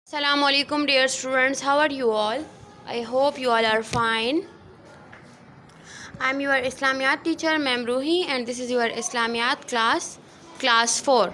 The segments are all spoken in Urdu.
Assalamu alaikum dear students, how are you all? I hope you all are fine. I am your Islamiyat teacher Ma'am Ruhi and this is your Islamiyat class 4.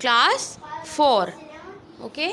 class 4. Okay?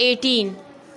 18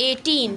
18,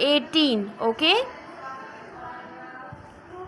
18.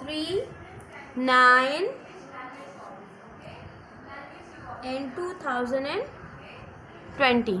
3/9 and 2020.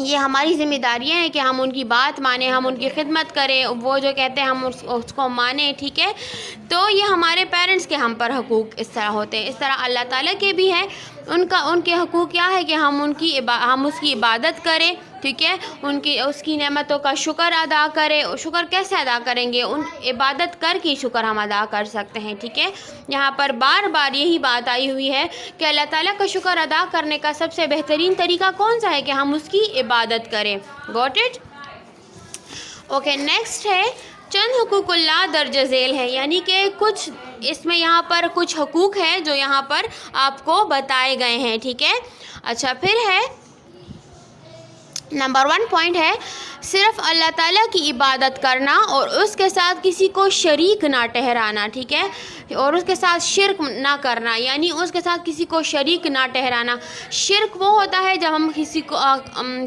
یہ ہماری ذمہ داریاں ہیں کہ ہم ان کی بات مانیں، ہم ان کی خدمت کریں، وہ جو کہتے ہیں ہم اس کو مانیں، ٹھیک ہے. تو یہ ہمارے پیرنٹس کے ہم پر حقوق اس طرح ہوتے ہیں. اس طرح اللہ تعالیٰ کے بھی ہیں، ان کے حقوق کیا ہے کہ ہم اس کی عبادت کریں، ٹھیک ہے، اس کی نعمتوں کا شکر ادا کریں. شکر کیسے ادا کریں گے؟ ان عبادت کر کے شکر ہم ادا کر سکتے ہیں، ٹھیک ہے. یہاں پر بار بار یہی بات آئی ہوئی ہے کہ اللہ تعالیٰ کا شکر ادا کرنے کا سب سے بہترین طریقہ کون سا ہے؟ کہ ہم اس کی عبادت کریں. گوٹ اٹ؟ اوکے، نیکسٹ ہے چند حقوق اللہ درج ذیل ہے، یعنی کہ کچھ اس میں یہاں پر کچھ حقوق ہیں جو یہاں پر آپ کو بتائے گئے ہیں، ٹھیک ہے. اچھا، پھر ہے نمبر 1 پوائنٹ ہے صرف اللہ تعالیٰ کی عبادت کرنا اور اس کے ساتھ کسی کو شریک نہ ٹھہرانا، ٹھیک ہے، اور اس کے ساتھ شرک نہ کرنا، یعنی اس کے ساتھ کسی کو شریک نہ ٹھہرانا. شرک وہ ہوتا ہے جب ہم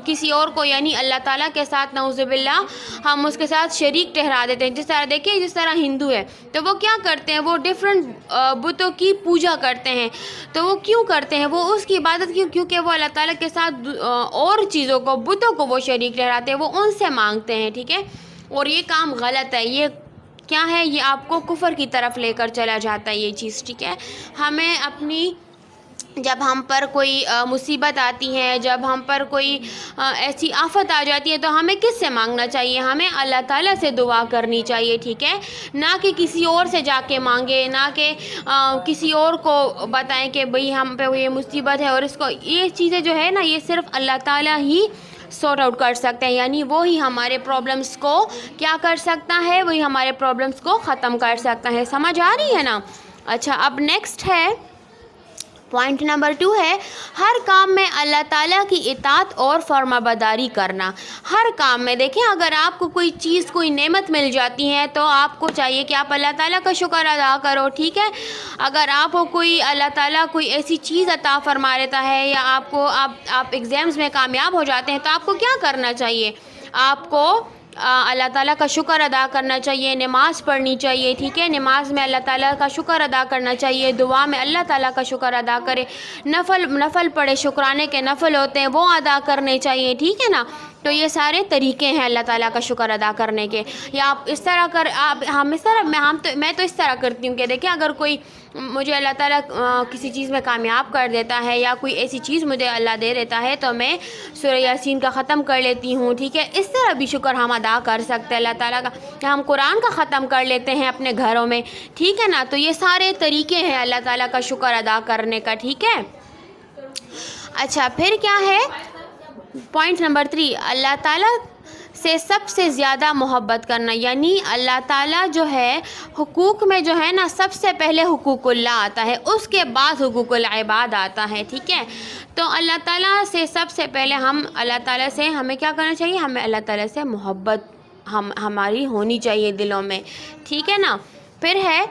کسی اور کو یعنی اللہ تعالیٰ کے ساتھ نعوذ باللہ ہم اس کے ساتھ شریک ٹھہرا دیتے ہیں. جس طرح دیکھیں، جس طرح ہندو ہے تو وہ کیا کرتے ہیں؟ وہ ڈیفرنٹ بتوں کی پوجا کرتے ہیں. تو وہ کیوں کرتے ہیں؟ وہ اس کی عبادت کیونکہ وہ اللہ تعالیٰ کے ساتھ اور چیزوں کو، بتوں کو وہ شریک ٹھہراتے ہیں، وہ ان سے مانگتے ہیں، ٹھیک ہے. اور یہ کام غلط ہے. یہ کیا ہے؟ یہ آپ کو کفر کی طرف لے کر چلا جاتا ہے یہ چیز، ٹھیک ہے. ہمیں جب ہم پر کوئی مصیبت آتی ہے، جب ہم پر کوئی ایسی آفت آ جاتی ہے تو ہمیں کس سے مانگنا چاہیے؟ ہمیں اللہ تعالیٰ سے دعا کرنی چاہیے، ٹھیک ہے، نہ کہ کسی اور سے جا کے مانگے، نہ کہ کسی اور کو بتائیں کہ بھئی ہم پہ یہ مصیبت ہے. اور یہ چیزیں جو ہے نا، یہ صرف اللہ تعالیٰ ہی سارٹ آؤٹ کر سکتے ہیں، یعنی وہی ہمارے پرابلمس کو کیا کر سکتا ہے؟ وہی ہمارے پرابلمس کو ختم کر سکتا ہے. سمجھ آ رہی ہے نا؟ اچھا، اب نیکسٹ ہے پوائنٹ نمبر 2 ہے ہر کام میں اللہ تعالیٰ کی اطاعت اور فرما برداری کرنا. ہر کام میں دیکھیں، اگر آپ کو کوئی چیز، کوئی نعمت مل جاتی ہے تو آپ کو چاہیے کہ آپ اللہ تعالیٰ کا شکر ادا کرو، ٹھیک ہے. اگر آپ کو اللہ تعالیٰ کوئی ایسی چیز عطا فرما لیتا ہے، یا آپ ایگزامز میں کامیاب ہو جاتے ہیں، تو آپ کو کیا کرنا چاہیے؟ آپ کو اللہ تعالیٰ کا شکر ادا کرنا چاہیے، نماز پڑھنی چاہیے، ٹھیک ہے. نماز میں اللہ تعالیٰ کا شکر ادا کرنا چاہیے، دعا میں اللہ تعالیٰ کا شکر ادا کرے، نفل پڑھے، شکرانے کے نفل ہوتے ہیں وہ ادا کرنے چاہیے، ٹھیک ہے نا. تو یہ سارے طریقے ہیں اللہ تعالیٰ کا شکر ادا کرنے کے. یا آپ اس طرح میں تو اس طرح کرتی ہوں کہ دیکھیں، اگر کوئی مجھے اللہ تعالیٰ کسی چیز میں کامیاب کر دیتا ہے، یا کوئی ایسی چیز مجھے اللہ دے دیتا ہے، تو میں سورہ یاسین کا ختم کر لیتی ہوں، ٹھیک ہے. اس طرح بھی شکر ہم ادا کر سکتے ہیں اللہ تعالیٰ کا، کہ ہم قرآن کا ختم کر لیتے ہیں اپنے گھروں میں، ٹھیک ہے نا. تو یہ سارے طریقے ہیں اللہ تعالیٰ کا شکر ادا کرنے کا، ٹھیک ہے. اچھا، پھر کیا ہے پوائنٹ نمبر 3 اللہ تعالیٰ سے سب سے زیادہ محبت کرنا. یعنی اللہ تعالیٰ جو ہے حقوق میں جو ہے نا، سب سے پہلے حقوق اللہ آتا ہے، اس کے بعد حقوق العباد آتا ہے، ٹھیک ہے. تو اللہ تعالیٰ سے سب سے پہلے اللہ تعالیٰ سے ہمیں کیا کرنا چاہیے؟ ہمیں اللہ تعالیٰ سے محبت ہماری ہونی چاہیے دلوں میں، ٹھیک ہے نا. پھر ہے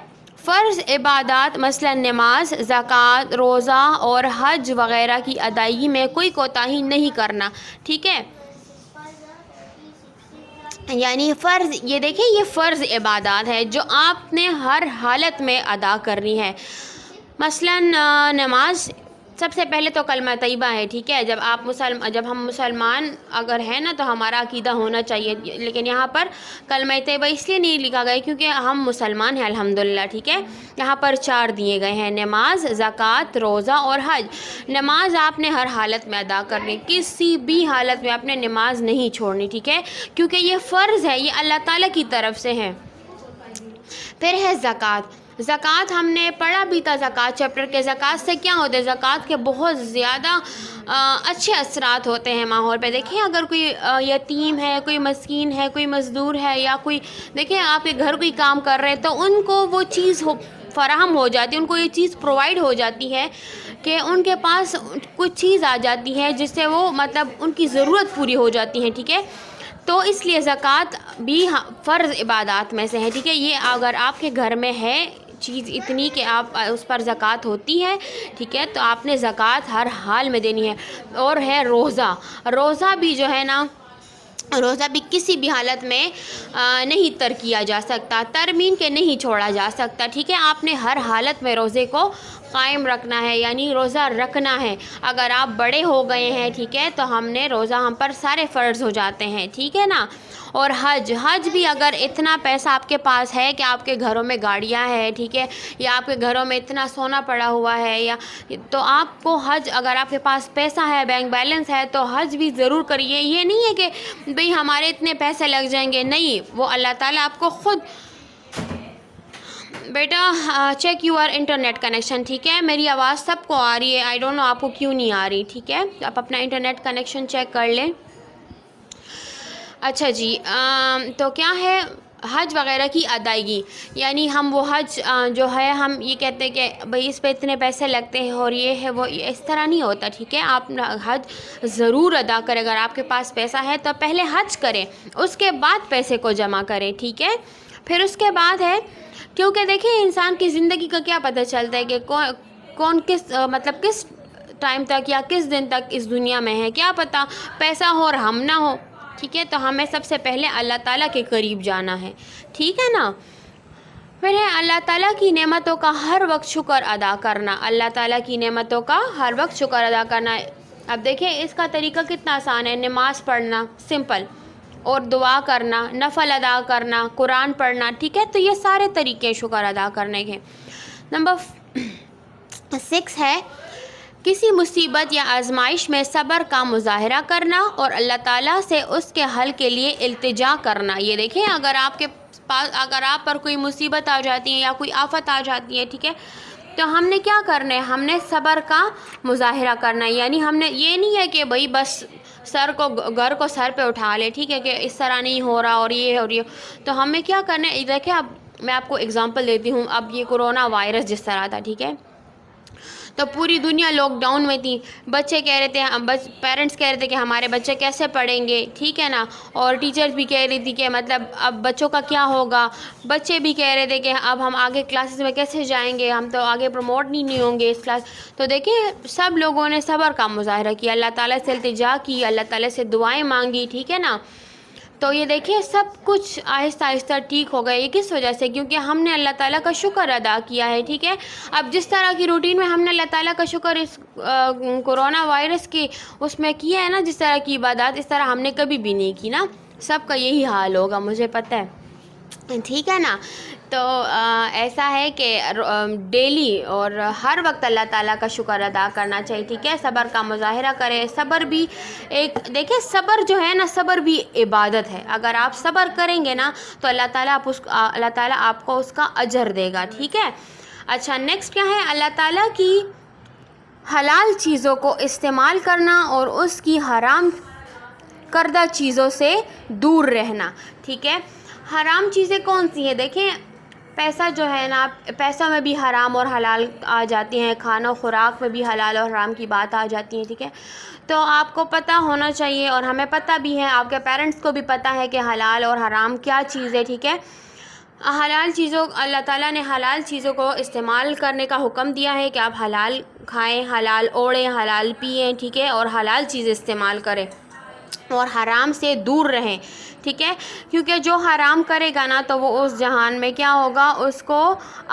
فرض عبادات، مثلا نماز، زکوٰۃ، روزہ اور حج وغیرہ کی ادائیگی میں کوئی کوتاہی نہیں کرنا، ٹھیک ہے. یعنی یہ دیکھیں، یہ فرض عبادات ہے جو آپ نے ہر حالت میں ادا کرنی ہے. مثلا نماز، سب سے پہلے تو کلمہ طیبہ ہے، ٹھیک ہے. جب ہم مسلمان اگر ہیں نا تو ہمارا عقیدہ ہونا چاہیے. لیکن یہاں پر کلمہ طیبہ اس لیے نہیں لکھا گیا کیونکہ ہم مسلمان ہیں الحمدللہ، ٹھیک ہے. یہاں پر 4 دیے گئے ہیں: نماز، زکوٰۃ، روزہ اور حج. نماز آپ نے ہر حالت میں ادا کرنی، کسی بھی حالت میں آپ نے نماز نہیں چھوڑنی، ٹھیک ہے، کیونکہ یہ فرض ہے، یہ اللہ تعالیٰ کی طرف سے ہے. پھر ہے زکوٰۃ. زکوٰۃ ہم نے پڑھا بھی تھا زکوٰۃ چیپٹر کے. زکوٰۃ سے کیا ہوتا ہے؟ زکوٰۃ کے بہت زیادہ اچھے اثرات ہوتے ہیں ماحول پہ. دیکھیں، اگر کوئی یتیم ہے، کوئی مسکین ہے، کوئی مزدور ہے، یا کوئی دیکھیں آپ کے گھر کوئی کام کر رہے تو ان کو وہ چیز فراہم ہو جاتی ہے، ان کو یہ چیز پرووائڈ ہو جاتی ہے کہ ان کے پاس کچھ چیز آ جاتی ہے جس سے وہ مطلب ان کی ضرورت پوری ہو جاتی ہے، ٹھیک ہے. تو اس لیے زکوٰۃ بھی فرض عبادات میں سے ہے، ٹھیک ہے. یہ اگر آپ کے گھر میں ہے چیز اتنی کہ آپ اس پر زکوٰۃ ہوتی ہے، ٹھیک ہے، تو آپ نے زکوٰۃ ہر حال میں دینی ہے. اور ہے روزہ. روزہ بھی جو ہے نا، روزہ بھی کسی بھی حالت میں نہیں ترک کیا جا سکتا، ترمیم کے نہیں چھوڑا جا سکتا، ٹھیک ہے. آپ نے ہر حالت میں روزے کو قائم رکھنا ہے، یعنی روزہ رکھنا ہے۔ اگر آپ بڑے ہو گئے ہیں، ٹھیک ہے، تو روزہ ہم پر سارے فرض ہو جاتے ہیں، ٹھیک ہے نا۔ اور حج بھی اگر اتنا پیسہ آپ کے پاس ہے کہ آپ کے گھروں میں گاڑیاں ہیں، ٹھیک ہے، یا آپ کے گھروں میں اتنا سونا پڑا ہوا ہے، یا تو آپ کو حج، اگر آپ کے پاس پیسہ ہے، بینک بیلنس ہے، تو حج بھی ضرور کریے۔ یہ نہیں ہے کہ بھئی ہمارے اتنے پیسے لگ جائیں گے، نہیں، وہ اللہ تعالیٰ آپ کو خود۔ بیٹا چیک یور انٹرنیٹ کنیکشن، ٹھیک ہے، میری آواز سب کو آ رہی ہے، آئی ڈونٹ نو آپ کو کیوں نہیں آ رہی، ٹھیک ہے، آپ اپنا انٹرنیٹ کنیکشن چیک کر لیں۔ اچھا جی، تو کیا ہے حج وغیرہ کی ادائیگی، یعنی ہم وہ حج جو ہے ہم یہ کہتے ہیں کہ بھئی اس پہ اتنے پیسے لگتے ہیں اور یہ ہے وہ، اس طرح نہیں ہوتا، ٹھیک ہے۔ آپ حج ضرور ادا کریں، اگر آپ کے پاس پیسہ ہے تو پہلے حج کریں، اس کے بعد پیسے کو جمع کریں، ٹھیک ہے۔ پھر اس کے بعد ہے، کیونکہ دیکھیں انسان کی زندگی کا کیا پتہ چلتا ہے کہ کون کس مطلب کس ٹائم تک یا کس دن تک اس دنیا میں ہے، کیا پتہ پیسہ ہو اور ہم نہ ہو، ٹھیک ہے۔ تو ہمیں سب سے پہلے اللہ تعالیٰ کے قریب جانا ہے، ٹھیک ہے نا۔ پھر ہے اللہ تعالیٰ کی نعمتوں کا ہر وقت شکر ادا کرنا، اللہ تعالیٰ کی نعمتوں کا ہر وقت شکر ادا کرنا۔ اب دیکھیں اس کا طریقہ کتنا آسان ہے، نماز پڑھنا سمپل، اور دعا کرنا، نفل ادا کرنا، قرآن پڑھنا، ٹھیک ہے۔ تو یہ سارے طریقے شکر ادا کرنے کے۔ نمبر 6 ہے کسی مصیبت یا آزمائش میں صبر کا مظاہرہ کرنا اور اللہ تعالیٰ سے اس کے حل کے لیے التجا کرنا۔ یہ دیکھیں اگر آپ کے پاس، اگر آپ پر کوئی مصیبت آ جاتی ہے یا کوئی آفت آ جاتی ہے، ٹھیک ہے، تو ہم نے کیا کرنا ہے، ہم نے صبر کا مظاہرہ کرنا ہے، یعنی ہم نے یہ نہیں ہے کہ بھئی بس گھر کو سر پہ اٹھا لے، ٹھیک ہے، کہ اس طرح نہیں ہو رہا اور یہ ہو رہی ہے، تو ہمیں کیا کرنا ہے۔ دیکھیں اب میں آپ کو اگزامپل دیتی ہوں، اب یہ کرونا وائرس جس طرح تھا، ٹھیک ہے، تو پوری دنیا لاک ڈاؤن میں تھی، بچے کہہ رہے تھے، پیرنٹس کہہ رہے تھے کہ ہمارے بچے کیسے پڑھیں گے، ٹھیک ہے نا، اور ٹیچرز بھی کہہ رہی تھی کہ مطلب اب بچوں کا کیا ہوگا، بچے بھی کہہ رہے تھے کہ اب ہم آگے کلاسز میں کیسے جائیں گے، ہم تو آگے پروموٹ نہیں ہوں گے اس کلاس۔ تو دیکھیں سب لوگوں نے صبر کا مظاہرہ کیا، اللہ تعالیٰ سے التجا کی، اللہ تعالیٰ سے دعائیں مانگی، ٹھیک ہے نا۔ تو یہ دیکھیں سب کچھ آہستہ آہستہ ٹھیک ہو گیا، یہ کس وجہ سے، کیونکہ ہم نے اللہ تعالیٰ کا شکر ادا کیا ہے، ٹھیک ہے۔ اب جس طرح کی روٹین میں ہم نے اللہ تعالیٰ کا شکر اس کرونا وائرس کی اس میں کیا ہے نا، جس طرح کی عبادات، اس طرح ہم نے کبھی بھی نہیں کی نا، سب کا یہی حال ہوگا، مجھے پتہ ہے، ٹھیک ہے نا۔ تو ایسا ہے کہ ڈیلی اور ہر وقت اللہ تعالیٰ کا شکر ادا کرنا چاہیے، ٹھیک ہے، صبر کا مظاہرہ کرے۔ صبر بھی ایک، دیکھیں صبر جو ہے نا، صبر بھی عبادت ہے، اگر آپ صبر کریں گے نا تو اللہ تعالیٰ آپ کو اس کا اجر دے گا، ٹھیک ہے۔ اچھا نیکسٹ کیا ہے، اللہ تعالیٰ کی حلال چیزوں کو استعمال کرنا اور اس کی حرام کردہ چیزوں سے دور رہنا، ٹھیک ہے۔ حرام چیزیں کون سی ہیں، دیکھیں پیسہ جو ہے نا، پیسوں میں بھی حرام اور حلال آ جاتی ہیں، کھانا خوراک میں بھی حلال اور حرام کی بات آ جاتی ہے، ٹھیک ہے۔ تو آپ کو پتہ ہونا چاہیے اور ہمیں پتہ بھی ہے، آپ کے پیرنٹس کو بھی پتہ ہے کہ حلال اور حرام کیا چیز ہے، ٹھیک ہے۔ حلال چیزوں، اللہ تعالیٰ نے حلال چیزوں کو استعمال کرنے کا حکم دیا ہے کہ آپ حلال کھائیں، حلال اوڑھیں، حلال پئیں، ٹھیک ہے، اور حلال چیز استعمال کریں اور حرام سے دور رہیں، ٹھیک ہے، کیونکہ جو حرام کرے گا نا تو وہ اس جہان میں کیا ہوگا، اس کو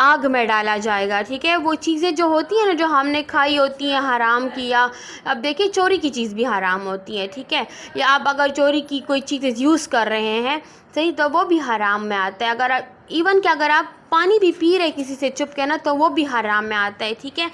آگ میں ڈالا جائے گا، ٹھیک ہے۔ وہ چیزیں جو ہوتی ہیں نا جو ہم نے کھائی ہوتی ہیں حرام کی، یا اب دیکھیں چوری کی چیز بھی حرام ہوتی ہے، ٹھیک ہے، یا آپ اگر چوری کی کوئی چیز یوز کر رہے ہیں، صحیح، تو وہ بھی حرام میں آتا ہے۔ اگر ایون کہ اگر آپ پانی بھی پی رہے کسی سے چھپ کے نا تو وہ بھی حرام میں آتا ہے، ٹھیک ہے۔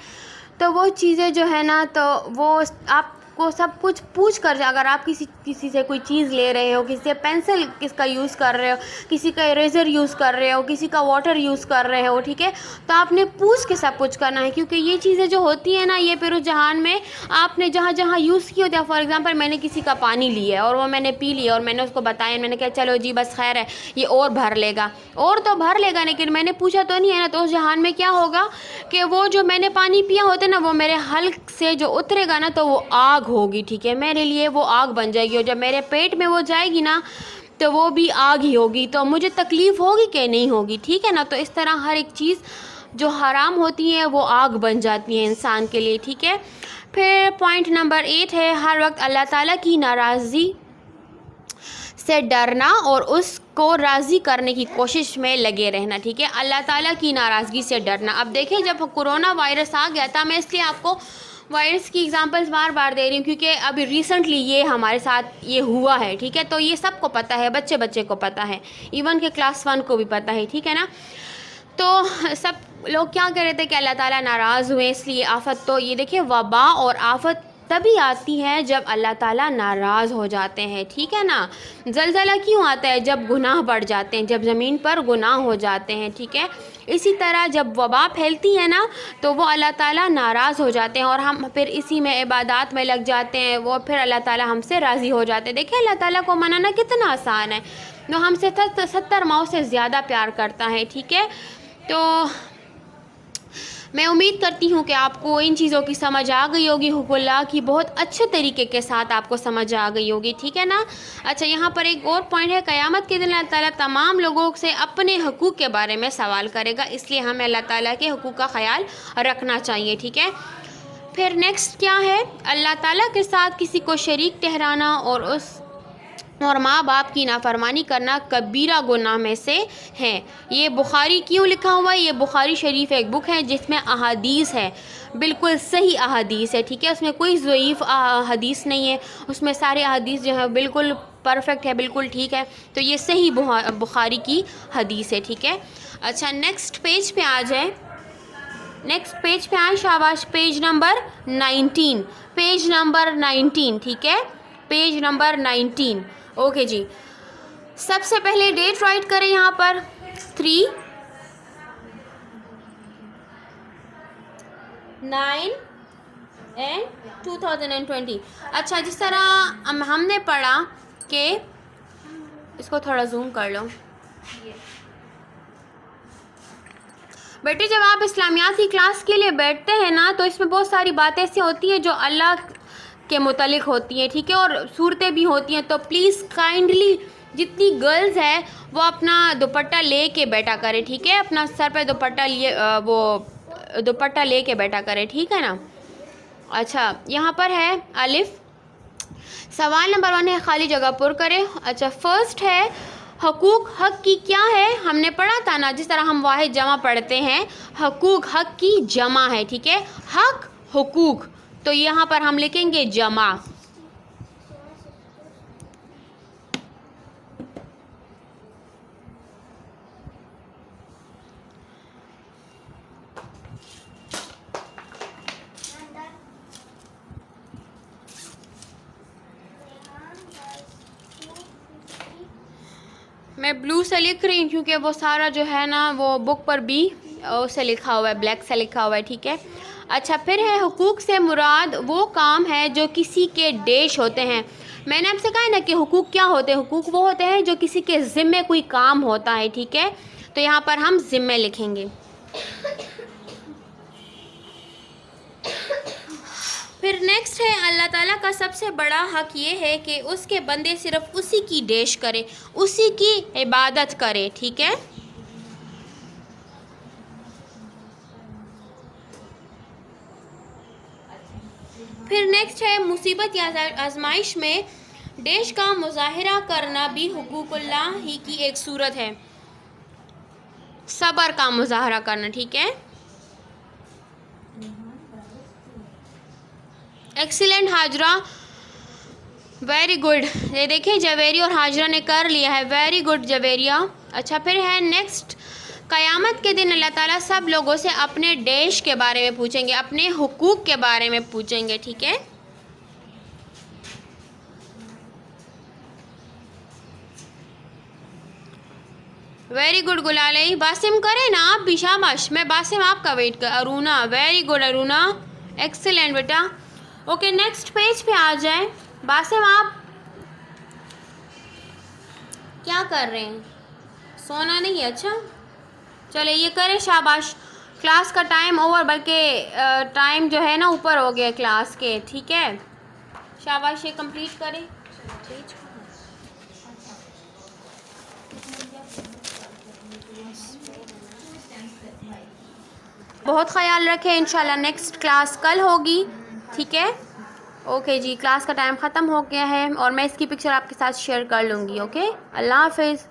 تو وہ چیزیں جو ہے نا تو وہ آپ کو سب کچھ پوچھ کر، اگر آپ کسی سے کوئی چیز لے رہے ہو، کسی سے پینسل کس کا یوز کر رہے ہو، کسی کا اریزر یوز کر رہے ہو، کسی کا واٹر یوز کر رہے ہو، ٹھیک ہے، تو آپ نے پوچھ کے سب کچھ کرنا ہے، کیونکہ یہ چیزیں جو ہوتی ہیں نا یہ پھر اس جہان میں آپ نے جہاں جہاں یوز کی ہوتی ہے، فار ایگزامپل میں نے کسی کا پانی لیا ہے اور وہ میں نے پی لیا اور میں نے اس کو بتایا، میں نے کہا چلو جی بس خیر ہے یہ اور بھر لے گا، اور تو بھر لے گا لیکن میں نے پوچھا تو نہیں ہے نا، تو اس جہان میں کیا ہوگا کہ وہ جو میں نے پانی پیا ہوتا ہے نا وہ میرے حلق سے جو اترے گا نا تو وہ آگ ہوگی، ٹھیک ہے، میرے لیے وہ آگ بن جائے گی، اور جب میرے پیٹ میں وہ جائے گی نا تو وہ بھی آگ ہی ہوگی، تو مجھے تکلیف ہوگی کہ نہیں ہوگی، ٹھیک ہے نا۔ تو اس طرح ہر ایک چیز جو حرام ہوتی ہیں وہ آگ بن جاتی ہیں انسان کے لیے، ٹھیک ہے۔ پھر پوائنٹ نمبر 8 ہے ہر وقت اللہ تعالیٰ کی ناراضی سے ڈرنا اور اس کو راضی کرنے کی کوشش میں لگے رہنا، ٹھیک ہے، اللہ تعالیٰ کی ناراضگی سے ڈرنا۔ اب دیکھیں جب کرونا وائرس آ گیا تھا، میں اس لیے آپ کو وائرس کی ایگزامپلس بار بار دے رہی ہوں کیونکہ ابھی ریسنٹلی یہ ہمارے ساتھ یہ ہوا ہے، ٹھیک ہے، تو یہ سب کو پتہ ہے، بچے کو پتہ ہے، ایون کہ کلاس 1 کو بھی پتہ ہے، ٹھیک ہے نا۔ تو سب لوگ کیا کہہ رہے تھے کہ اللہ تعالیٰ ناراض ہوئے اس لیے آفت، تو یہ دیکھیں وبا اور آفت تبھی آتی ہے جب اللہ تعالیٰ ناراض ہو جاتے ہیں، ٹھیک ہے نا۔ زلزلہ کیوں آتا ہے؟ جب گناہ بڑھ جاتے ہیں، جب زمین پر گناہ ہو جاتے ہیں، ٹھیک ہے۔ اسی طرح جب وبا پھیلتی ہے نا تو وہ اللہ تعالیٰ ناراض ہو جاتے ہیں اور ہم پھر اسی میں عبادات میں لگ جاتے ہیں، وہ پھر اللہ تعالیٰ ہم سے راضی ہو جاتے ہیں۔ دیکھیں اللہ تعالیٰ کو منانا کتنا آسان ہے، وہ ہم سے 70 ماؤں سے زیادہ پیار کرتا ہے، ٹھیک ہے۔ تو میں امید کرتی ہوں کہ آپ کو ان چیزوں کی سمجھ آ گئی ہوگی، حقوق اللہ کی بہت اچھے طریقے کے ساتھ آپ کو سمجھ آ گئی ہوگی، ٹھیک ہے نا۔ اچھا یہاں پر ایک اور پوائنٹ ہے، قیامت کے دن اللہ تعالیٰ تمام لوگوں سے اپنے حقوق کے بارے میں سوال کرے گا، اس لیے ہمیں اللہ تعالیٰ کے حقوق کا خیال رکھنا چاہیے، ٹھیک ہے۔ پھر نیکسٹ کیا ہے؟ اللہ تعالیٰ کے ساتھ کسی کو شریک ٹھہرانا اور ماں باپ کی نافرمانی کرنا کبیرہ گناہ میں سے ہے۔ یہ بخاری کیوں لکھا ہوا ہے؟ یہ بخاری شریف ایک بک ہے جس میں احادیث ہے، بالکل صحیح احادیث ہے، ٹھیک ہے، اس میں کوئی ضعیف حدیث نہیں ہے، اس میں سارے احادیث جو ہے بالکل پرفیکٹ ہے، بالکل ٹھیک ہے، تو یہ صحیح بخاری کی حدیث ہے، ٹھیک ہے۔ اچھا نیکسٹ پیج پہ آ جائیں، نیکسٹ پیج پہ آئیں، شاباش، پیج نمبر 19، پیج نمبر 19، ٹھیک ہے، پیج نمبر 19، اوکے جی۔ سب سے پہلے ڈیٹ رائٹ کریں یہاں پر 3/9/2020۔ اچھا جس طرح ہم نے پڑھا کہ اس کو تھوڑا زوم کر لو بیٹے، جب آپ اسلامیات کی کلاس کے لیے بیٹھتے ہیں نا تو اس میں بہت ساری باتیں ایسی ہوتی ہیں جو اللہ کے متعلق ہوتی ہیں، ٹھیک ہے، اور صورتیں بھی ہوتی ہیں، تو پلیز کائنڈلی جتنی گرلز ہے وہ اپنا دوپٹہ لے کے بیٹھا کرے، ٹھیک ہے، اپنا سر پہ دوپٹہ لے کے بیٹھا کرے، ٹھیک ہے نا۔ اچھا یہاں پر ہے الف، سوال نمبر 1 ہے خالی جگہ پر کرے۔ اچھا فرسٹ ہے حقوق، حق کی کیا ہے؟ ہم نے پڑھا تھا نا، جس طرح ہم واحد جمع پڑھتے ہیں، حقوق حق کی جمع ہے، ٹھیک ہے، حق حقوق، تو یہاں پر ہم لکھیں گے جمع۔ میں بلو سے لکھ رہی ہوں کیونکہ وہ سارا جو ہے نا وہ بک پر بھی سے لکھا ہوا ہے، بلیک سے لکھا ہوا ہے، ٹھیک ہے۔ اچھا پھر ہے حقوق سے مراد وہ کام ہے جو کسی کے ڈیش ہوتے ہیں۔ میں نے آپ سے کہا ہے نا کہ حقوق کیا ہوتے ہیں؟ حقوق وہ ہوتے ہیں جو کسی کے ذمے کوئی کام ہوتا ہے، ٹھیک ہے، تو یہاں پر ہم ذمے لکھیں گے۔ پھر نیکسٹ ہے اللہ تعالیٰ کا سب سے بڑا حق یہ ہے کہ اس کے بندے صرف اسی کی ڈیش کرے، اسی کی عبادت کرے، ٹھیک ہے۔ پھر نیکسٹ ہے مصیبت یا آزمائش میں ڈیش کا مظاہرہ کرنا بھی حقوق اللہ ہی کی ایک صورت ہے، صبر کا مظاہرہ کرنا، ٹھیک ہے۔ ایکسیلنٹ حاجرہ، ویری گڈ، یہ دیکھیں جویری اور حاجرہ نے کر لیا ہے، ویری گڈ جویریہ۔ اچھا پھر ہے نیکسٹ، قیامت کے دن اللہ تعالیٰ سب لوگوں سے اپنے ڈیش کے بارے میں پوچھیں گے، اپنے حقوق کے بارے میں پوچھیں گے، ٹھیک ہے۔ ویری گڈ گلالی، باسم کریں نا آپ بھی، شاباش، میں باسم آپ کا ویٹ کر، ارونا، ویری گڈ ارونا، ایکسیلنٹ بیٹا۔ اوکے نیکسٹ پیج پہ آ جائیں، باسم آپ کیا کر رہے ہیں؟ سونا نہیں ہے؟ اچھا چلے یہ کریں، شاباش، کلاس کا ٹائم اوور، بلکہ ٹائم جو ہے نا اوپر ہو گیا کلاس کے، ٹھیک ہے، شاباش یہ کمپلیٹ کریں۔ بہت خیال رکھیں، انشاءاللہ نیکسٹ کلاس کل ہوگی، ٹھیک ہے۔ اوکے جی، کلاس کا ٹائم ختم ہو گیا ہے اور میں اس کی پکچر آپ کے ساتھ شیئر کر لوں گی. اوکے، اللہ حافظ.